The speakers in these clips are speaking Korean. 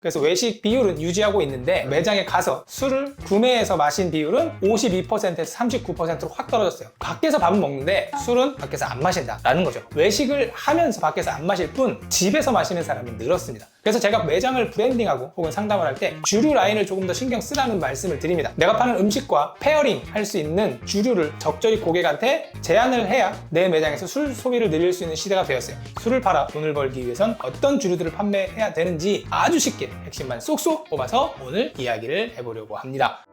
그래서 외식 비율은 유지하고 있는데 매장에 가서 술을 구매해서 마신 비율은 52%에서 39%로 확 떨어졌어요. 밖에서 밥은 먹는데 술은 밖에서 안 마신다라는 거죠. 외식을 하면서 밖에서 안 마실 뿐 집에서 마시는 사람이 늘었습니다. 그래서 제가 매장을 브랜딩하고 혹은 상담을 할 때 주류 라인을 조금 더 신경 쓰라는 말씀을 드립니다. 내가 파는 음식과 페어링 할 수 있는 주류를 적절히 고객한테 제안을 해야 내 매장에서 술 소비를 늘릴 수 있는 시대가 되었어요. 술을 팔아 돈을 벌기 위해선 어떤 주류들을 판매해야 되는지 아주 쉽게 핵심만 쏙쏙 뽑아서 오늘 이야기를 해보려고 합니다.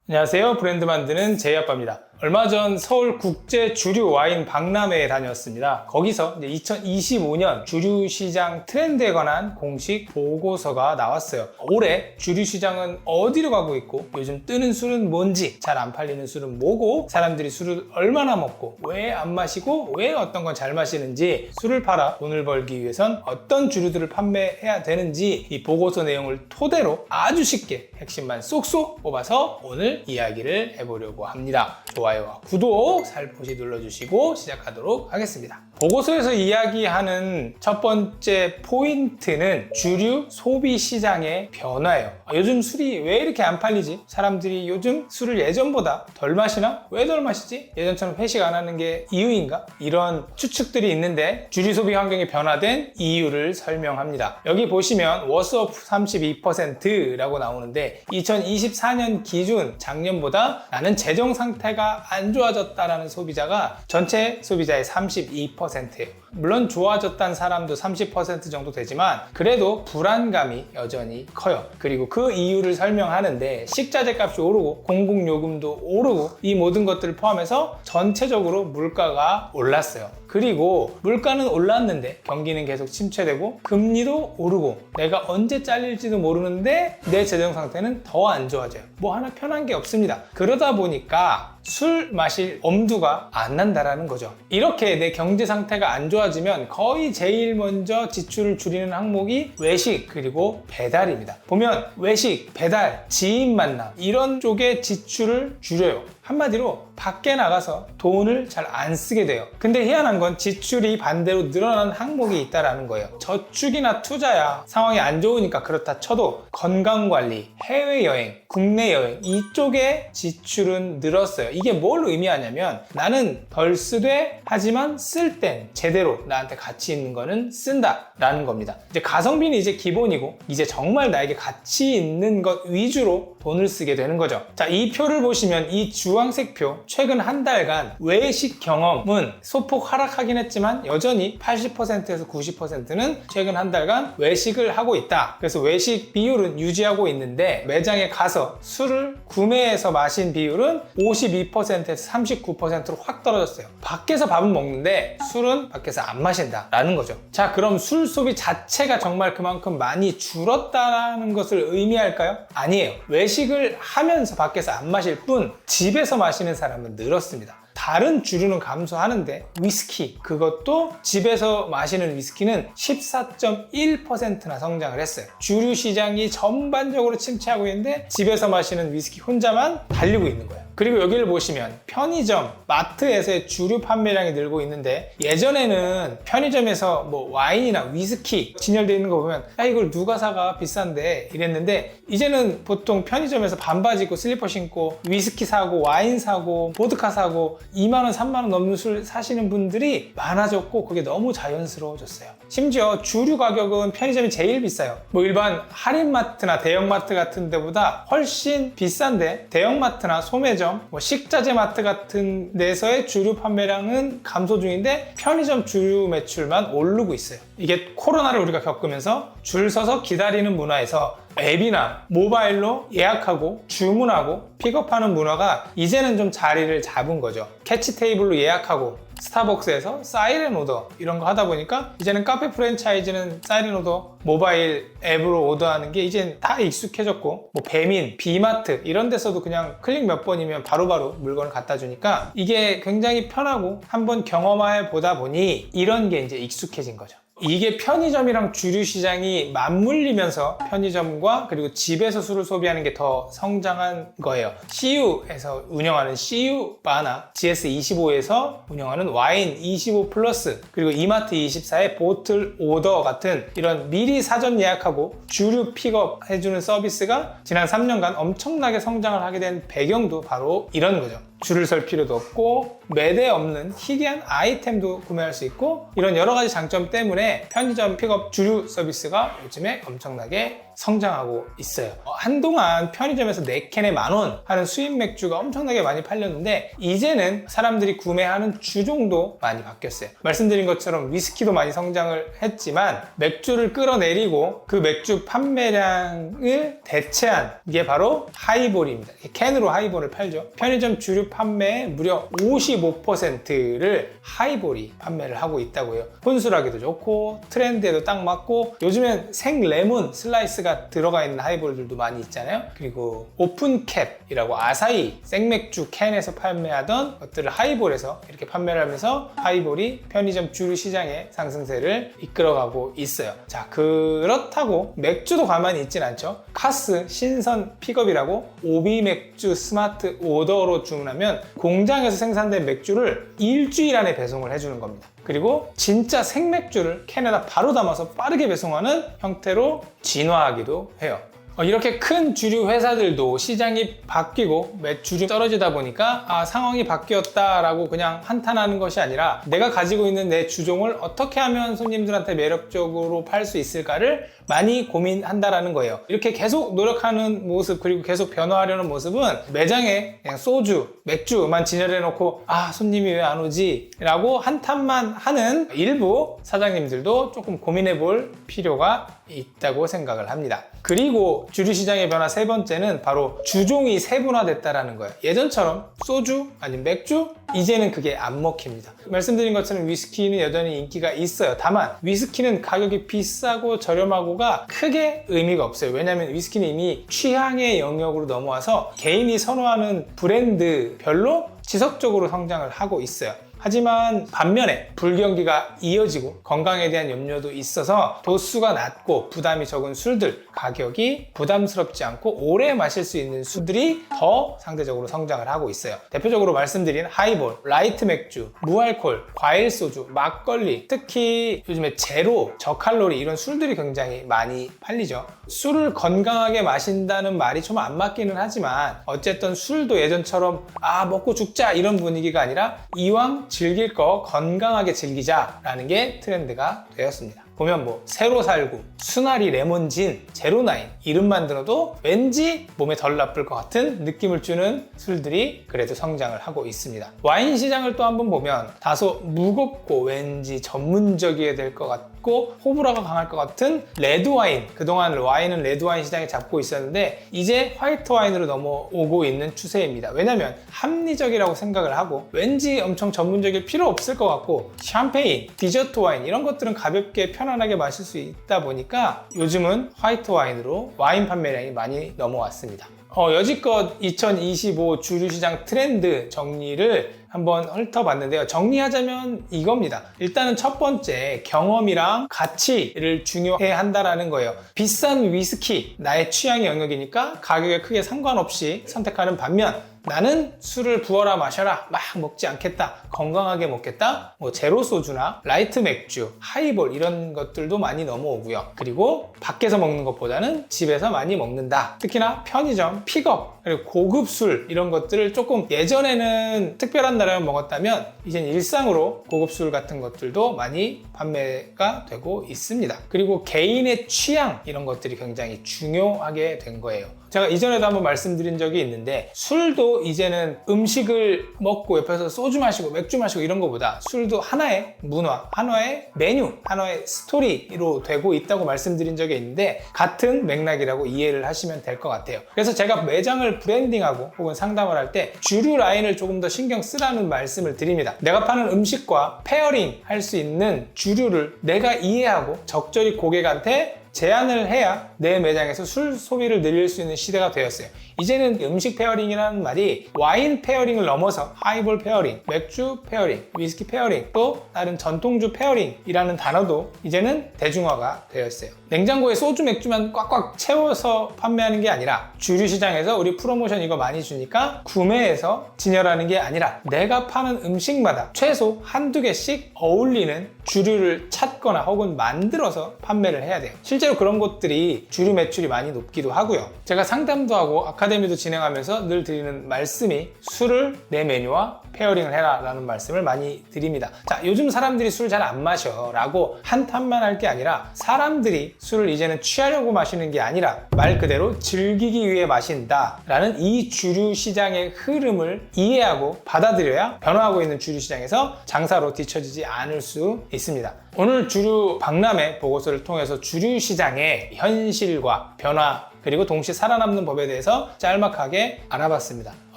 안녕하세요. 브랜드 만드는 제이아빠입니다. 얼마 전 서울 국제 주류 와인 박람회에 다녔습니다. 거기서 이제 2025년 주류시장 트렌드에 관한 공식 보고서가 나왔어요. 올해 주류시장은 어디로 가고 있고 요즘 뜨는 술은 뭔지, 잘 안 팔리는 술은 뭐고, 사람들이 술을 얼마나 먹고 왜 안 마시고 왜 어떤 건 잘 마시는지, 술을 팔아 돈을 벌기 위해선 어떤 주류들을 판매해야 되는지 이 보고서 내용을 토대로 아주 쉽게 핵심만 쏙쏙 뽑아서 오늘 이야기를 해보려고 합니다. 좋아요와 구독 살포시 눌러주시고 시작하도록 하겠습니다. 보고서에서 이야기하는 첫 번째 포인트는 주류 소비 시장의 변화예요. 요즘 술이 왜 이렇게 안 팔리지? 사람들이 요즘 술을 예전보다 덜 마시나? 왜 덜 마시지? 예전처럼 회식 안 하는 게 이유인가? 이런 추측들이 있는데 주류 소비 환경이 변화된 이유를 설명합니다. 여기 보시면 워스업 32%라고 나오는데 2024년 기준 작년보다 나는 재정 상태가 안 좋아졌다라는 소비자가 전체 소비자의 32%예요. 물론 좋아졌다는 사람도 30% 정도 되지만 그래도 불안감이 여전히 커요. 그리고 그 이유를 설명하는데 식자재 값이 오르고 공공요금도 오르고 이 모든 것들을 포함해서 전체적으로 물가가 올랐어요. 그리고 물가는 올랐는데 경기는 계속 침체되고 금리도 오르고 내가 언제 잘릴지도 모르는데 내 재정 상태는 더 안 좋아져요. 뭐 하나 편한 게 없습니다. 그러다 보니까 술 마실 엄두가 안 난다라는 거죠. 이렇게 내 경제 상태가 안 좋아지면 거의 제일 먼저 지출을 줄이는 항목이 외식 그리고 배달입니다. 보면 외식, 배달, 지인 만남 이런 쪽에 지출을 줄여요. 한마디로 밖에 나가서 돈을 잘 안 쓰게 돼요. 근데 희한한 건 지출이 반대로 늘어나는 항목이 있다라는 거예요. 저축이나 투자야 상황이 안 좋으니까 그렇다 쳐도 건강관리, 해외여행, 국내 여행 이쪽에 지출은 늘었어요. 이게 뭘 의미하냐면 나는 덜 쓰되 하지만 쓸 땐 제대로 나한테 가치 있는 거는 쓴다 라는 겁니다. 이제 가성비는 이제 기본이고 이제 정말 나에게 가치 있는 것 위주로 돈을 쓰게 되는 거죠. 자, 이 표를 보시면 이 주황색 표 최근 한 달간 외식 경험은 소폭 하락하긴 했지만 여전히 80%에서 90%는 최근 한 달간 외식을 하고 있다. 그래서 외식 비율은 유지하고 있는데 매장에 가서 술을 구매해서 마신 비율은 52%에서 39%로 확 떨어졌어요. 밖에서 밥은 먹는데 술은 밖에서 안 마신다 라는 거죠. 자, 그럼 술 소비 자체가 정말 그만큼 많이 줄었다는 것을 의미할까요? 아니에요. 외식을 하면서 밖에서 안 마실 뿐 집에서 마시는 사람은 늘었습니다. 다른 주류는 감소하는데 위스키 그것도 집에서 마시는 위스키는 14.1%나 성장을 했어요. 주류 시장이 전반적으로 침체하고 있는데 집에서 마시는 위스키 혼자만 달리고 있는 거예요. 그리고 여기를 보시면 편의점, 마트에서의 주류 판매량이 늘고 있는데 예전에는 편의점에서 뭐 와인이나 위스키 진열되어 있는 거 보면 야 이걸 누가 사가 비싼데 이랬는데 이제는 보통 편의점에서 반바지 입고 슬리퍼 신고 위스키 사고 와인 사고 보드카 사고 2만원, 3만원 넘는 술 사시는 분들이 많아졌고 그게 너무 자연스러워졌어요. 심지어 주류 가격은 편의점이 제일 비싸요. 뭐 일반 할인마트나 대형마트 같은 데보다 훨씬 비싼데 대형마트나 소매점, 뭐 식자재 마트 같은 데서의 주류 판매량은 감소 중인데 편의점 주류 매출만 오르고 있어요. 이게 코로나를 우리가 겪으면서 줄 서서 기다리는 문화에서 앱이나 모바일로 예약하고 주문하고 픽업하는 문화가 이제는 좀 자리를 잡은 거죠. 캐치 테이블로 예약하고 스타벅스에서 사이렌 오더 이런 거 하다 보니까 이제는 카페 프랜차이즈는 사이렌 오더 모바일 앱으로 오더하는 게 이제 다 익숙해졌고 뭐 배민, 비마트 이런 데서도 그냥 클릭 몇 번이면 바로바로 물건을 갖다 주니까 이게 굉장히 편하고 한번 경험해 보다 보니 이런 게 이제 익숙해진 거죠. 이게 편의점이랑 주류 시장이 맞물리면서 편의점과 그리고 집에서 술을 소비하는 게 더 성장한 거예요. CU에서 운영하는 CU 바나 GS25에서 운영하는 와인 25 플러스 그리고 이마트 24의 보틀 오더 같은 이런 미리 사전 예약하고 주류 픽업 해주는 서비스가 지난 3년간 엄청나게 성장을 하게 된 배경도 바로 이런 거죠. 줄을 설 필요도 없고 매대 없는 희귀한 아이템도 구매할 수 있고 이런 여러 가지 장점 때문에 편의점 픽업 주류 서비스가 요즘에 엄청나게 성장하고 있어요. 한동안 편의점에서 4캔에 10,000원 하는 수입 맥주가 엄청나게 많이 팔렸는데 이제는 사람들이 구매하는 주종도 많이 바뀌었어요. 말씀드린 것처럼 위스키도 많이 성장을 했지만 맥주를 끌어내리고 그 맥주 판매량을 대체한 게 바로 하이볼입니다. 캔으로 하이볼을 팔죠. 편의점 주류 판매의 무려 55%를 하이볼이 판매를 하고 있다고 해요. 혼술하기도 좋고 트렌드에도 딱 맞고 요즘엔 생레몬 슬라이스가 들어가 있는 하이볼들도 많이 있잖아요. 그리고 오픈캡이라고 아사히 생맥주 캔에서 판매하던 것들을 하이볼에서 이렇게 판매를 하면서 하이볼이 편의점 주류 시장의 상승세를 이끌어가고 있어요. 자, 그렇다고 맥주도 가만히 있진 않죠. 카스 신선 픽업이라고 오비 맥주 스마트 오더로 주문하면 공장에서 생산된 맥주를 일주일 안에 배송을 해주는 겁니다. 그리고 진짜 생맥주를 캔에다 바로 담아서 빠르게 배송하는 형태로 진화하기도 해요. 이렇게 큰 주류 회사들도 시장이 바뀌고 매출이 떨어지다 보니까 상황이 바뀌었다라고 그냥 한탄하는 것이 아니라 내가 가지고 있는 내 주종을 어떻게 하면 손님들한테 매력적으로 팔 수 있을까를 많이 고민한다라는 거예요. 이렇게 계속 노력하는 모습 그리고 계속 변화하려는 모습은 매장에 그냥 소주, 맥주만 진열해 놓고 손님이 왜 안 오지? 라고 한탄만 하는 일부 사장님들도 조금 고민해 볼 필요가 있다고 생각을 합니다. 그리고 주류시장의 변화 세 번째는 바로 주종이 세분화됐다라는 거예요. 예전처럼 소주 아니면 맥주 이제는 그게 안 먹힙니다. 말씀드린 것처럼 위스키는 여전히 인기가 있어요. 다만 위스키는 가격이 비싸고 저렴하고가 크게 의미가 없어요. 왜냐하면 위스키는 이미 취향의 영역으로 넘어와서 개인이 선호하는 브랜드별로 지속적으로 성장을 하고 있어요. 하지만 반면에 불경기가 이어지고 건강에 대한 염려도 있어서 도수가 낮고 부담이 적은 술들, 가격이 부담스럽지 않고 오래 마실 수 있는 술들이 더 상대적으로 성장을 하고 있어요. 대표적으로 말씀드린 하이볼, 라이트 맥주, 무알콜, 과일 소주, 막걸리, 특히 요즘에 제로, 저칼로리 이런 술들이 굉장히 많이 팔리죠. 술을 건강하게 마신다는 말이 좀 안 맞기는 하지만 어쨌든 술도 예전처럼 먹고 죽자 이런 분위기가 아니라 이왕 즐길 거 건강하게 즐기자라는 게 트렌드가 되었습니다. 보면 새로 살구, 수나리 레몬진, 제로나인 이름만 들어도 왠지 몸에 덜 나쁠 것 같은 느낌을 주는 술들이 그래도 성장을 하고 있습니다. 와인 시장을 또 한번 보면 다소 무겁고 왠지 전문적이어야 될 것 같고 호불호가 강할 것 같은 레드와인, 그동안 와인은 레드와인 시장에 잡고 있었는데 이제 화이트 와인으로 넘어오고 있는 추세입니다. 왜냐면 합리적이라고 생각을 하고 왠지 엄청 전문적일 필요 없을 것 같고 샴페인, 디저트 와인 이런 것들은 가볍게 편안하게 마실 수 있다 보니까 요즘은 화이트 와인으로 와인 판매량이 많이 넘어왔습니다. 여지껏 2025 주류시장 트렌드 정리를 한번 훑어봤는데요. 정리하자면 이겁니다. 일단은 첫 번째, 경험이랑 가치를 중요해 한다라는 거예요. 비싼 위스키, 나의 취향의 영역이니까 가격에 크게 상관없이 선택하는 반면 나는 술을 부어라 마셔라 막 먹지 않겠다, 건강하게 먹겠다, 제로 소주나 라이트 맥주, 하이볼 이런 것들도 많이 넘어오고요. 그리고 밖에서 먹는 것보다는 집에서 많이 먹는다. 특히나 편의점, 픽업, 그리고 고급 술 이런 것들을 조금 예전에는 특별한 날에만 먹었다면 이젠 일상으로 고급 술 같은 것들도 많이 판매가 되고 있습니다. 그리고 개인의 취향 이런 것들이 굉장히 중요하게 된 거예요. 제가 이전에도 한번 말씀드린 적이 있는데 술도 이제는 음식을 먹고 옆에서 소주 마시고 맥주 마시고 이런 것보다 술도 하나의 문화, 하나의 메뉴, 하나의 스토리로 되고 있다고 말씀드린 적이 있는데 같은 맥락이라고 이해를 하시면 될 것 같아요. 그래서 제가 매장을 브랜딩하고 혹은 상담을 할 때 주류 라인을 조금 더 신경 쓰라는 말씀을 드립니다. 내가 파는 음식과 페어링 할 수 있는 주류를 내가 이해하고 적절히 고객한테 제한을 해야 내 매장에서 술 소비를 늘릴 수 있는 시대가 되었어요. 이제는 음식 페어링이라는 말이 와인 페어링을 넘어서 하이볼 페어링, 맥주 페어링, 위스키 페어링, 또 다른 전통주 페어링이라는 단어도 이제는 대중화가 되었어요. 냉장고에 소주, 맥주만 꽉꽉 채워서 판매하는 게 아니라 주류 시장에서 우리 프로모션 이거 많이 주니까 구매해서 진열하는 게 아니라 내가 파는 음식마다 최소 한두 개씩 어울리는 주류를 찾거나 혹은 만들어서 판매를 해야 돼요. 실제로 그런 것들이 주류 매출이 많이 높기도 하고요. 제가 상담도 하고 아카데미도 진행하면서 늘 드리는 말씀이 술을 내 메뉴와 페어링을 해라 라는 말씀을 많이 드립니다. 자, 요즘 사람들이 술 잘 안 마셔 라고 한탄만 할 게 아니라 사람들이 술을 이제는 취하려고 마시는 게 아니라 말 그대로 즐기기 위해 마신다 라는 이 주류 시장의 흐름을 이해하고 받아들여야 변화하고 있는 주류 시장에서 장사로 뒤처지지 않을 수 있습니다. 오늘 주류 박람회 보고서를 통해서 주류 시장의 현실과 변화 그리고 동시에 살아남는 법에 대해서 짤막하게 알아봤습니다.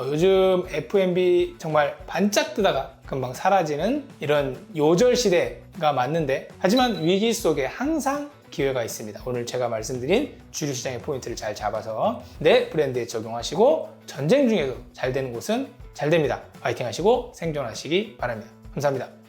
요즘 F&B 정말 반짝 뜨다가 금방 사라지는 이런 요절 시대가 맞는데 하지만 위기 속에 항상 기회가 있습니다. 오늘 제가 말씀드린 주류 시장의 포인트를 잘 잡아서 내 브랜드에 적용하시고 전쟁 중에도 잘 되는 곳은 잘 됩니다. 파이팅 하시고 생존하시기 바랍니다. 감사합니다.